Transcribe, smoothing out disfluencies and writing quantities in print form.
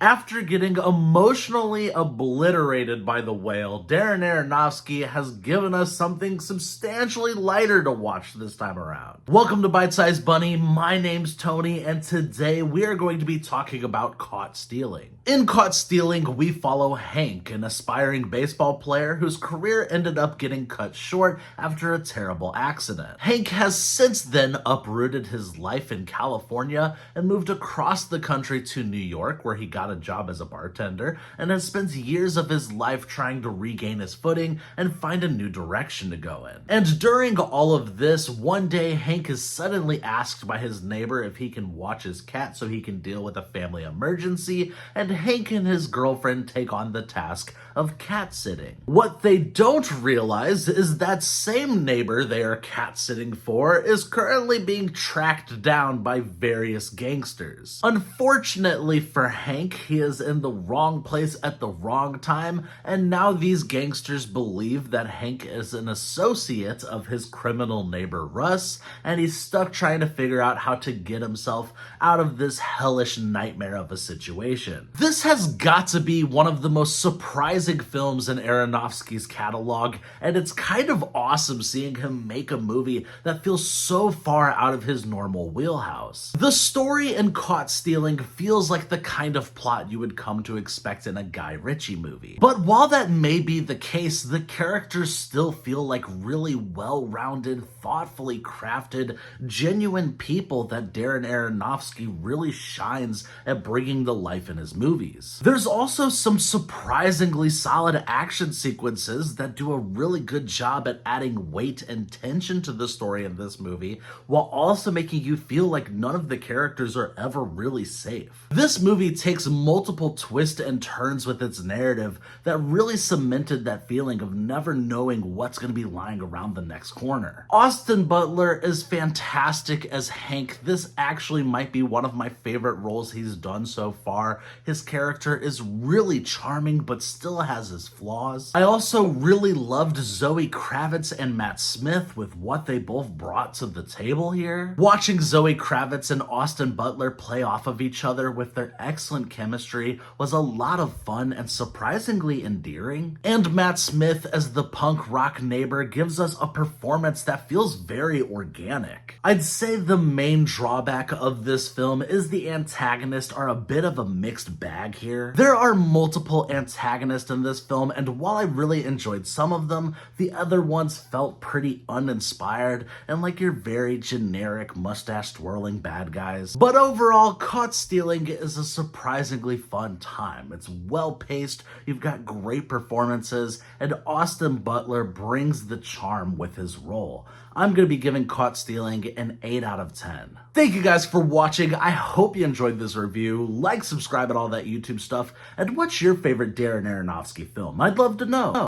After getting emotionally obliterated by the whale, Darren Aronofsky has given us something substantially lighter to watch this time around. Welcome to Bite Size Bunny, my name's Tony, and today we are going to be talking about Caught Stealing. In Caught Stealing, we follow Hank, an aspiring baseball player whose career ended up getting cut short after a terrible accident. Hank has since then uprooted his life in California and moved across the country to New York, where he got a job as a bartender and has spent years of his life trying to regain his footing and find a new direction to go in. And during all of this, one day Hank is suddenly asked by his neighbor if he can watch his cat so he can deal with a family emergency, and Hank and his girlfriend take on the task of cat sitting. What they don't realize is that same neighbor they are cat sitting for is currently being tracked down by various gangsters. Unfortunately for Hank, he is in the wrong place at the wrong time, and now these gangsters believe that Hank is an associate of his criminal neighbor Russ, and he's stuck trying to figure out how to get himself out of this hellish nightmare of a situation. This has got to be one of the most surprising films in Aronofsky's catalog, and it's kind of awesome seeing him make a movie that feels so far out of his normal wheelhouse. The story in Caught Stealing feels like the kind of plot you would come to expect in a Guy Ritchie movie. But while that may be the case, the characters still feel like really well-rounded, thoughtfully crafted, genuine people that Darren Aronofsky really shines at bringing to life in his movies. There's also some surprisingly solid action sequences that do a really good job at adding weight and tension to the story in this movie, while also making you feel like none of the characters are ever really safe. This movie takes multiple twists and turns with its narrative that really cemented that feeling of never knowing what's going to be lying around the next corner. Austin Butler is fantastic as Hank. This actually might be one of my favorite roles he's done so far. His character is really charming but still has his flaws. I also really loved Zoe Kravitz and Matt Smith with what they both brought to the table here. Watching Zoe Kravitz and Austin Butler play off of each other with their excellent chemistry was a lot of fun and surprisingly endearing. And Matt Smith as the punk rock neighbor gives us a performance that feels very organic. I'd say the main drawback of this film is the antagonists are a bit of a mixed bag here. There are multiple antagonists in this film, and while I really enjoyed some of them, the other ones felt pretty uninspired and like your very generic mustache-twirling bad guys. But overall, Caught Stealing is a surprisingly fun time. It's well-paced, you've got great performances, and Austin Butler brings the charm with his role. I'm going to be giving Caught Stealing an 8 out of 10. Thank you guys for watching. I hope you enjoyed this review. Like, subscribe, and all that YouTube stuff. And what's your favorite Darren Aronofsky film? I'd love to know.